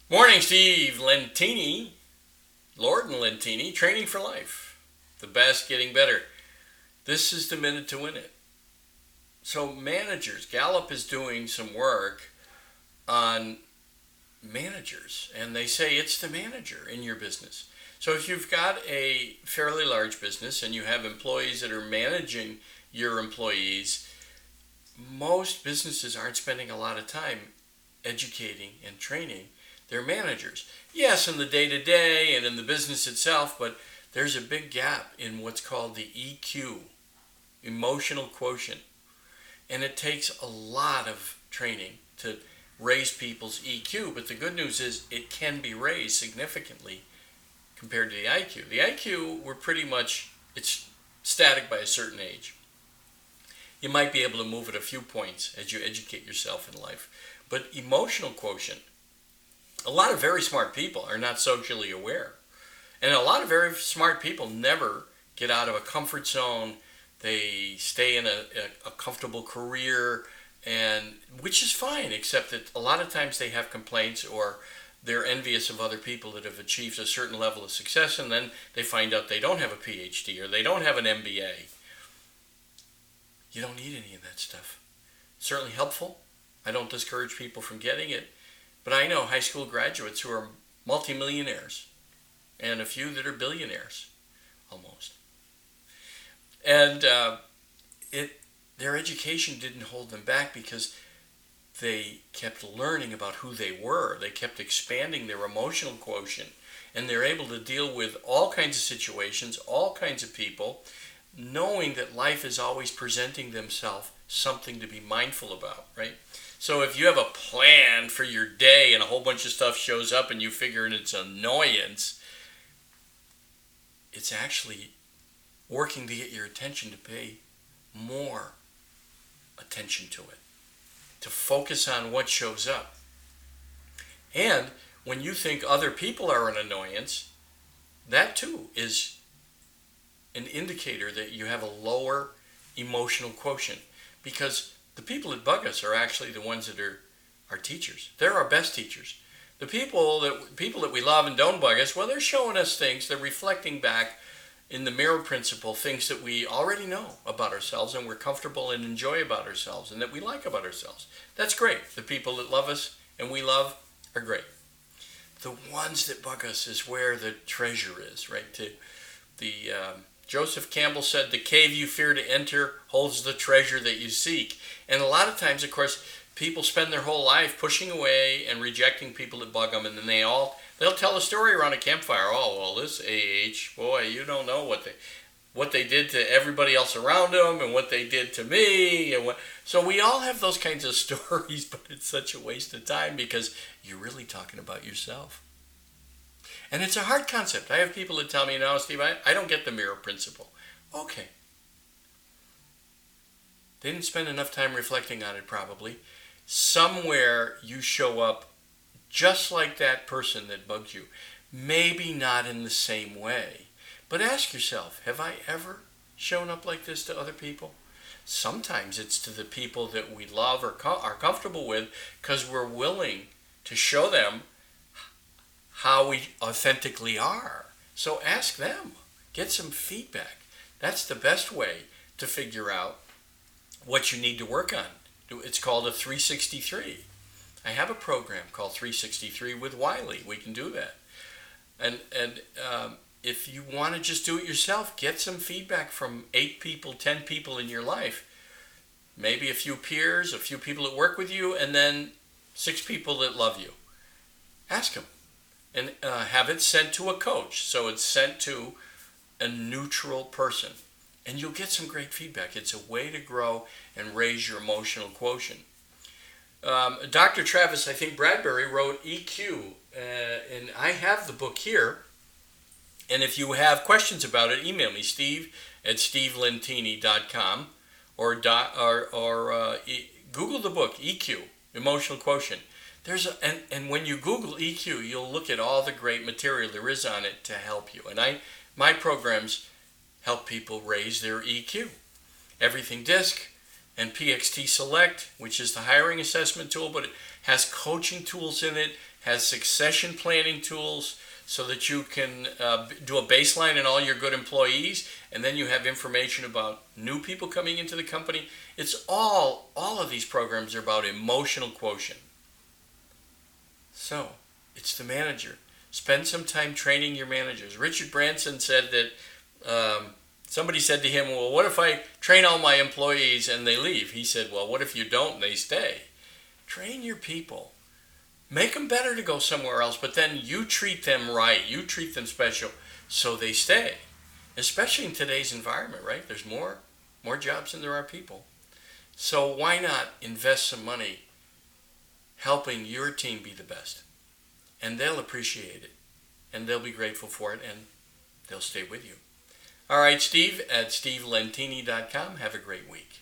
Morning, Steve Lentini, Lord and Lentini, Training for Life. The best getting better. This is the minute to win it. So, managers, Gallup is doing some work on managers, and they say it's the manager in your business. So, if you've got a fairly large business and you have employees that are managing your employees, most businesses aren't spending a lot of time educating and training their managers. Yes, in the day to day and in the business itself, but there's a big gap in what's called the EQ, emotional quotient. And it takes a lot of training to raise people's EQ, but the good news is it can be raised significantly compared to the IQ. The IQ, we're pretty much, it's static by a certain age. You might be able to move it a few points as you educate yourself in life. But emotional quotient, a lot of very smart people are not socially aware. And a lot of very smart people never get out of a comfort zone. They stay in a comfortable career, and which is fine, except that a lot of times they have complaints or they're envious of other people that have achieved a certain level of success, and then they find out they don't have a PhD or they don't have an MBA. You don't need any of that stuff. Certainly helpful. I don't discourage people from getting it. But I know high school graduates who are multimillionaires and a few that are billionaires, almost. And their education didn't hold them back because they kept learning about who they were. They kept expanding their emotional quotient, and they're able to deal with all kinds of situations, all kinds of people, knowing that life is always presenting themselves something to be mindful about, right? So if you have a plan for your day and a whole bunch of stuff shows up and you figure it's an annoyance, it's actually working to get your attention to pay more attention to it, to focus on what shows up. And when you think other people are an annoyance, that too is an indicator that you have a lower emotional quotient, because the people that bug us are actually the ones that are our teachers. They're our best teachers. The people that we love and don't bug us, well, they're showing us things. They're reflecting back in the mirror principle things that we already know about ourselves and we're comfortable and enjoy about ourselves and that we like about ourselves. That's great. The people that love us and we love are great. The ones that bug us is where the treasure is, right? Joseph Campbell said, "The cave you fear to enter holds the treasure that you seek." And a lot of times, of course, people spend their whole life pushing away and rejecting people that bug them, and then they'll tell a story around a campfire. Oh, well, this boy, you don't know what they did to everybody else around them and what they did to me. So we all have those kinds of stories, but it's such a waste of time because you're really talking about yourself. And it's a hard concept. I have people that tell me, no, Steve, I don't get the mirror principle. Okay. They didn't spend enough time reflecting on it, probably. Somewhere you show up just like that person that bugs you. Maybe not in the same way. But ask yourself, have I ever shown up like this to other people? Sometimes it's to the people that we love or are comfortable with because we're willing to show them how we authentically are. So ask them. Get some feedback. That's the best way to figure out what you need to work on. It's called a 363. I have a program called 363 with Wiley. We can do that. And if you want to just do it yourself, get some feedback from 8 people, 10 people in your life. Maybe a few peers, a few people that work with you, and then 6 people that love you. Ask them. And have it sent to a coach. So it's sent to a neutral person. And you'll get some great feedback. It's a way to grow and raise your emotional quotient. Dr. Travis, I think Bradbury, wrote EQ. And I have the book here. And if you have questions about it, email me, steve@stevelentini.com or Google the book, EQ, Emotional Quotient. And when you Google EQ, you'll look at all the great material there is on it to help you. And my programs help people raise their EQ. Everything Disc and PXT Select, which is the hiring assessment tool, but it has coaching tools in it, has succession planning tools so that you can do a baseline in all your good employees, and then you have information about new people coming into the company. It's all of these programs are about emotional quotient. So, it's the manager. Spend some time training your managers. Richard Branson said that somebody said to him, well, what if I train all my employees and they leave? He said, well, what if you don't and they stay? Train your people. Make them better to go somewhere else, but then you treat them right. You treat them special so they stay. Especially in today's environment, right? There's more jobs than there are people. So why not invest some money helping your team be the best? And they'll appreciate it. And they'll be grateful for it, and they'll stay with you. All right, Steve at stevelentini.com. Have a great week.